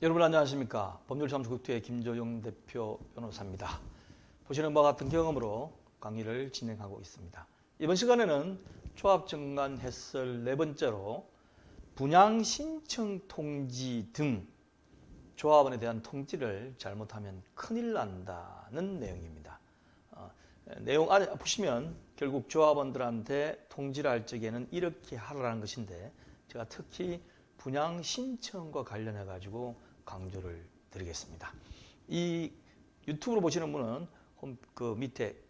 여러분 안녕하십니까? 법률사무소국토의 김조용 대표 변호사입니다. 보시는 바와 같은 경험으로 강의를 진행하고 있습니다. 이번 시간에는 조합정관 해설 네 번째로 분양신청 통지 등 조합원에 대한 통지를 잘못하면 큰일 난다는 내용입니다. 내용 안에 보시면 결국 조합원들한테 통지를 할 적에는 이렇게 하라는 것인데 제가 특히 분양신청과 관련해 가지고 강조를 드리겠습니다. 이 유튜브로 보시는 분은 그 밑에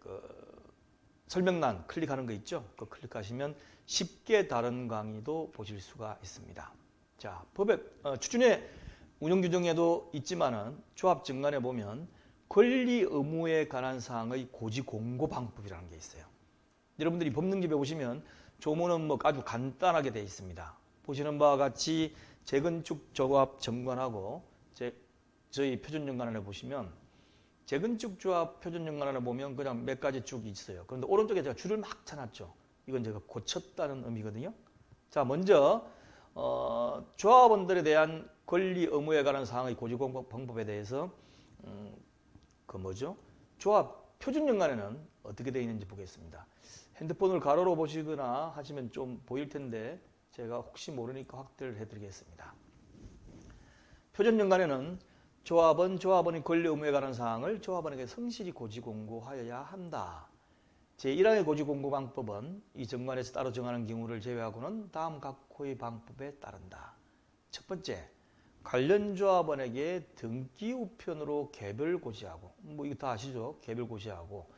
설명란 클릭하는 거 있죠? 그 클릭하시면 쉽게 다른 강의도 보실 수가 있습니다. 자, 법의 추진의 운영 규정에도 있지만은 조합정관에 보면 권리 의무에 관한 사항의 고지 공고 방법이라는 게 있어요. 여러분들이 법능집에 보시면 조문은 뭐 아주 간단하게 되어 있습니다. 보시는 바와 같이 재건축 조합 정관하고 저희 표준정관안에 보시면 재건축 조합 표준정관안에 보면 그냥 몇 가지 쭉 있어요. 그런데 오른쪽에 제가 줄을 막 쳐놨죠. 이건 제가 고쳤다는 의미거든요. 자, 먼저 조합원들에 대한 권리 의무에 관한 사항의 고지공고 방법에 대해서 조합 표준정관에는 어떻게 되어 있는지 보겠습니다. 핸드폰을 가로로 보시거나 하시면 좀 보일 텐데 제가 혹시 모르니까 확대를 해드리겠습니다. 표준정관에는 조합원이 권리 의무에 관한 사항을 조합원에게 성실히 고지공고하여야 한다. 제1항의 고지공고방법은 이 정관에서 따로 정하는 경우를 제외하고는 다음 각호의 방법에 따른다. 첫 번째, 관련 조합원에게 등기 우편으로 개별 고지하고, 이거 다 아시죠? 개별 고지하고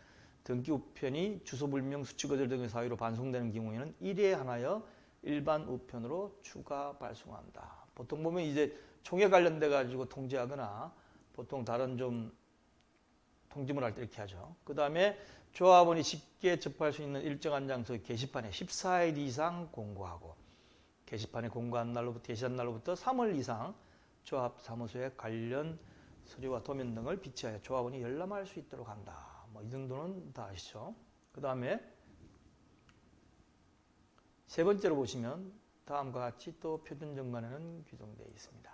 등기 우편이 주소불명, 수취거절 등의 사유로 반송되는 경우에는 1회 하나여 일반 우편으로 추가 발송한다. 보통 보면 이제 총회 관련돼 가지고 통지하거나 보통 다른 좀 통지문 할 때 이렇게 하죠. 그 다음에 조합원이 쉽게 접할 수 있는 일정한 장소의 게시판에 14일 이상 공고하고 게시판에 공고한 날로부터 게시한 날로부터 3월 이상 조합사무소에 관련 서류와 도면 등을 비치하여 조합원이 열람할 수 있도록 한다. 이 정도는 다 아시죠? 그 다음에 세 번째로 보시면 다음과 같이 또 표준정관에는 규정되어 있습니다.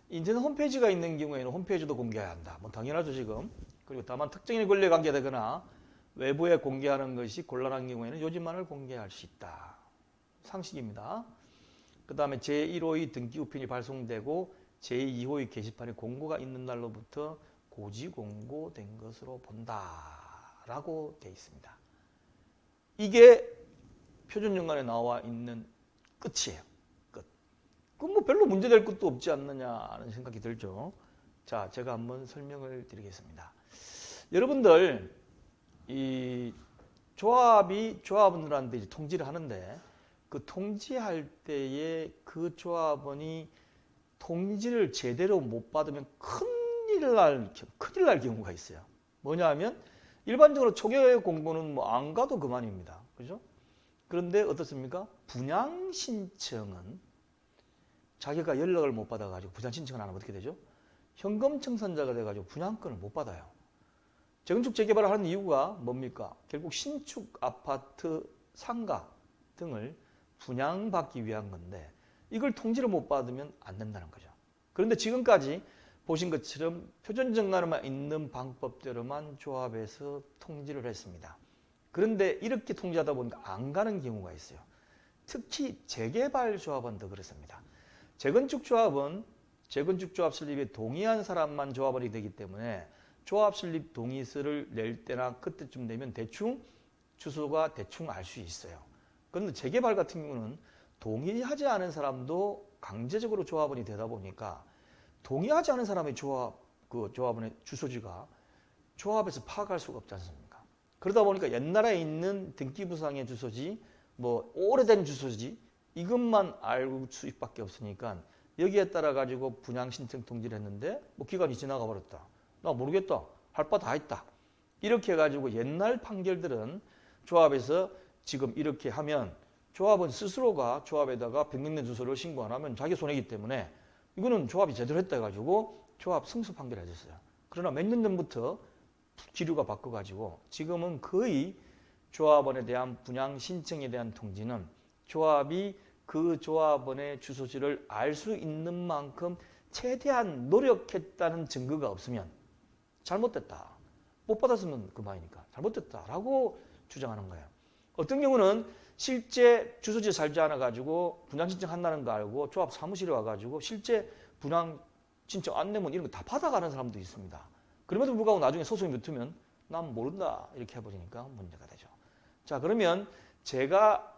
인터넷 홈페이지가 있는 경우에는 홈페이지도 공개해야 한다. 당연하죠 지금. 그리고 다만 특정인의 권리에 관계되거나 외부에 공개하는 것이 곤란한 경우에는 요지만을 공개할 수 있다. 상식입니다. 그 다음에 제1호의 등기 우편이 발송되고 제2호의 게시판에 공고가 있는 날로부터 고지 공고된 것으로 본다라고 되어 있습니다. 이게 표준정관에 나와 있는 끝이에요. 끝. 그럼 별로 문제될 것도 없지 않느냐 하는 생각이 들죠. 자, 제가 한번 설명을 드리겠습니다. 여러분들 이 조합원들한테 이제 통지를 하는데 그 통지할 때에 그 조합원이 통지를 제대로 못 받으면 큰일 날 경우가 있어요. 뭐냐 하면 일반적으로 초기의 공고는 안 가도 그만입니다. 그죠? 그런데 어떻습니까? 분양신청은 자기가 연락을 못 받아가지고 분양신청을 안 하면 어떻게 되죠? 현금 청산자가 돼가지고 분양권을 못 받아요. 재건축 재개발을 하는 이유가 뭡니까? 결국 신축 아파트 상가 등을 분양받기 위한 건데 이걸 통지를 못 받으면 안 된다는 거죠. 그런데 지금까지 보신 것처럼 표준정관에만 있는 방법대로만 조합에서 통지를 했습니다. 그런데 이렇게 통지하다 보니까 안 가는 경우가 있어요. 특히 재개발 조합원도 그렇습니다. 재건축 조합은 재건축 조합 설립에 동의한 사람만 조합원이 되기 때문에 조합 설립 동의서를 낼 때나 그때쯤 되면 대충 주소가 대충 알 수 있어요. 그런데 재개발 같은 경우는 동의하지 않은 사람도 강제적으로 조합원이 되다 보니까 동의하지 않은 사람의 조합원의 주소지가 조합에서 파악할 수가 없지 않습니까? 그러다 보니까 옛날에 있는 등기부상의 주소지, 오래된 주소지 이것만 알 수밖에 없으니까 여기에 따라 가지고 분양신청 통지를 했는데 기간이 지나가 버렸다. 나 모르겠다. 할 바 다 했다. 이렇게 해가지고 옛날 판결들은 조합에서 지금 이렇게 하면 조합은 스스로가 조합에다가 변경된 주소를 신고 안 하면 자기 손해이기 때문에 이거는 조합이 제대로 했다 해가지고 조합 승소 판결을 해줬어요. 그러나 몇 년 전부터 기류가 바꿔가지고 지금은 거의 조합원에 대한 분양 신청에 대한 통지는 조합이 그 조합원의 주소지를 알 수 있는 만큼 최대한 노력했다는 증거가 없으면 잘못됐다. 못 받았으면 그만이니까 잘못됐다라고 주장하는 거예요. 어떤 경우는 실제 주소지에 살지 않아가지고 분양 신청한다는 거 알고 조합 사무실에 와가지고 실제 분양 신청 안내문 이런 거 다 받아가는 사람도 있습니다. 그럼에도 불구하고 나중에 소송이 붙으면 난 모른다 이렇게 해버리니까 문제가 되죠. 자, 그러면 제가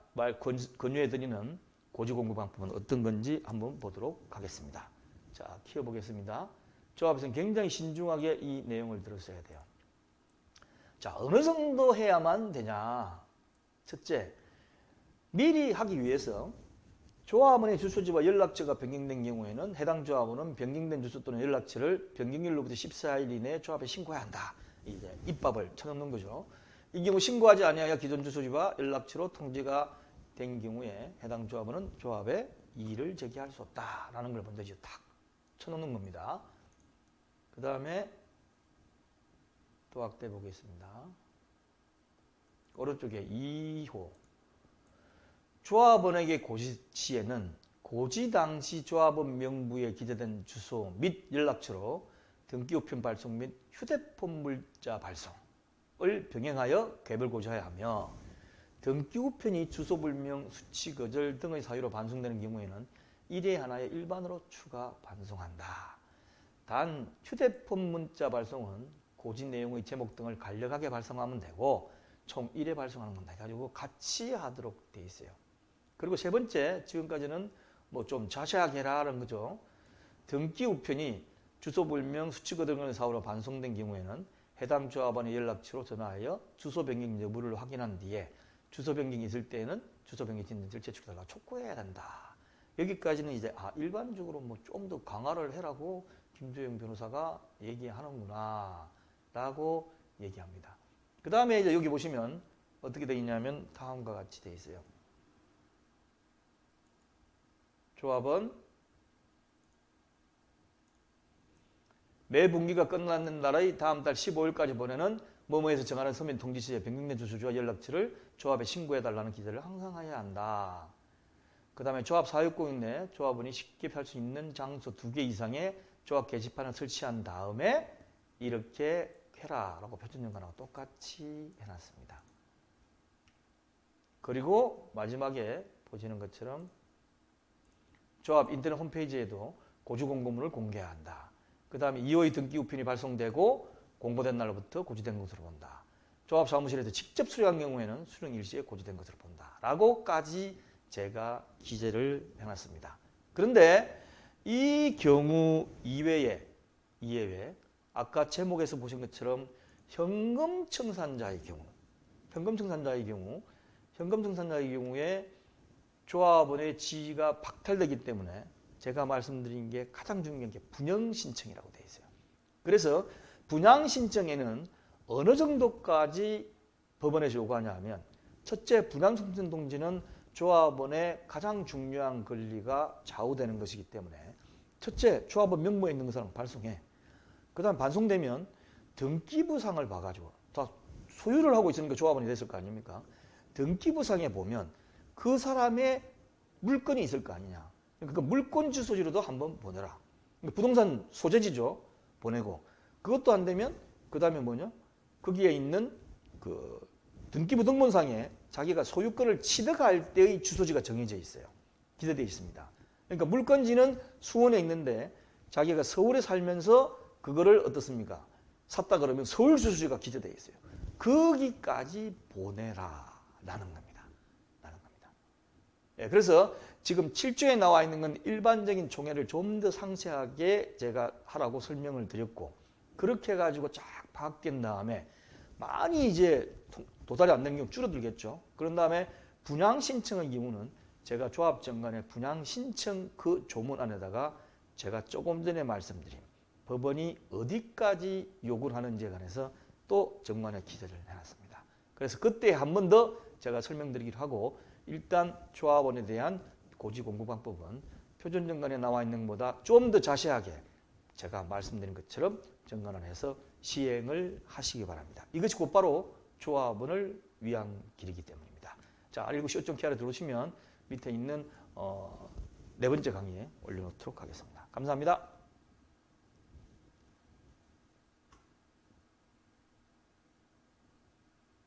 권유해드리는 고지공부 방법은 어떤 건지 한번 보도록 하겠습니다. 자, 키워보겠습니다. 조합에서는 굉장히 신중하게 이 내용을 들었어야 돼요. 자, 어느 정도 해야만 되냐? 첫째, 미리 하기 위해서 조합원의 주소지와 연락처가 변경된 경우에는 해당 조합원은 변경된 주소 또는 연락처를 변경일로부터 14일 이내에 조합에 신고해야 한다. 이제 입법을 쳐넣는 거죠. 이 경우 신고하지 아니하여 기존 주소지와 연락처로 통지가 된 경우에 해당 조합원은 조합에 이의를 제기할 수 없다라는 걸 먼저 이제 딱 쳐놓는 겁니다. 그 다음에 또 확대해 보겠습니다. 오른쪽에 2호. 조합원에게 고지 시에는 고지 당시 조합원 명부에 기재된 주소 및 연락처로 등기우편 발송 및 휴대폰 문자 발송을 병행하여 갭을 고지해야 하며 등기우편이 주소불명, 수치거절 등의 사유로 반송되는 경우에는 1회 하나의 일반으로 추가 반송한다. 단 휴대폰 문자 발송은 고지 내용의 제목 등을 간략하게 발송하면 되고 총 1회 발송하는 겁니다. 해가지고 같이 하도록 돼 있어요. 그리고 세 번째, 지금까지는 뭐 좀 자세하게 해라는 거죠. 등기우편이 주소불명, 수치거절 등의 사유로 반송된 경우에는 해당 조합원의 연락처로 전화하여 주소 변경 여부를 확인한 뒤에 주소 변경이 있을 때에는 주소 변경 진단서를 제출달라 촉구해야 된다. 여기까지는 이제 일반적으로 뭐 좀 더 강화를 해라고 김조영 변호사가 얘기하는구나 라고 얘기합니다. 그 다음에 이제 여기 보시면 어떻게 되어 있냐면 다음과 같이 되어 있어요. 조합원 매 분기가 끝나는 날의 다음 달 15일까지 보내는 뭐뭐에서 정하는 서면 통지 시에 변경된 주소지와 연락처를 조합에 신고해달라는 기재를 항상 해야 한다. 그 다음에 조합 사육공인 내 조합원이 쉽게 할 수 있는 장소 2개 이상의 조합 게시판을 설치한 다음에 이렇게 해라 라고 표준연관하고 똑같이 해놨습니다. 그리고 마지막에 보시는 것처럼 조합 인터넷 홈페이지에도 고지공고문을 공개해야 한다. 그 다음에 2호의 등기우편이 발송되고 공고된 날로부터 고지된 것으로 본다. 조합 사무실에서 직접 수령한 경우에는 수령 일시에 고지된 것으로 본다. 라고까지 제가 기재를 해놨습니다. 그런데 이 경우 이외에 아까 제목에서 보신 것처럼 현금 청산자의 경우에 조합원의 지위가 박탈되기 때문에 제가 말씀드린 게 가장 중요한 게 분양신청이라고 되어 있어요. 그래서 분양신청에는 어느 정도까지 법원에서 요구하냐 하면 첫째, 분양신청 통지는 조합원의 가장 중요한 권리가 좌우되는 것이기 때문에 첫째, 조합원 명부에 있는 것은 발송해. 그 다음 반송되면 등기부상을 봐가지고 다 소유를 하고 있으니까 조합원이 됐을 거 아닙니까? 등기부상에 보면 그 사람의 물건이 있을 거 아니냐. 그러니까 물건 주소지로도 한번 보내라. 부동산 소재지죠. 보내고. 그것도 안 되면 그 다음에 뭐냐? 거기에 있는 그 등기부 등본상에 자기가 소유권을 취득할 때의 주소지가 정해져 있어요. 기재되어 있습니다. 그러니까 물건지는 수원에 있는데 자기가 서울에 살면서 그거를 어떻습니까? 샀다 그러면 서울 주소지가 기재되어 있어요. 거기까지 보내라 라는 겁니다. 예, 그래서 지금 7조에 나와 있는 건 일반적인 총회를 좀 더 상세하게 제가 하라고 설명을 드렸고 그렇게 해가지고 쫙 파악된 다음에 많이 이제 도달이 안 되는 경우 줄어들겠죠. 그런 다음에 분양신청의 경우는 제가 조합정관의 분양신청 그 조문 안에다가 제가 조금 전에 말씀드린 법원이 어디까지 요구를 하는지에 관해서 또 정관에 기재를 해놨습니다. 그래서 그때 한 번 더 제가 설명드리기로 하고 일단 조합원에 대한 고지공부방법은 표준정관에 나와 있는 것보다 좀 더 자세하게 제가 말씀드린 것처럼 정관을 해서 시행을 하시기 바랍니다. 이것이 곧바로 조합원을 위한 길이기 때문입니다. 자, 알고.co.kr에 들어오시면 밑에 있는 네 번째 강의에 올려놓도록 하겠습니다. 감사합니다.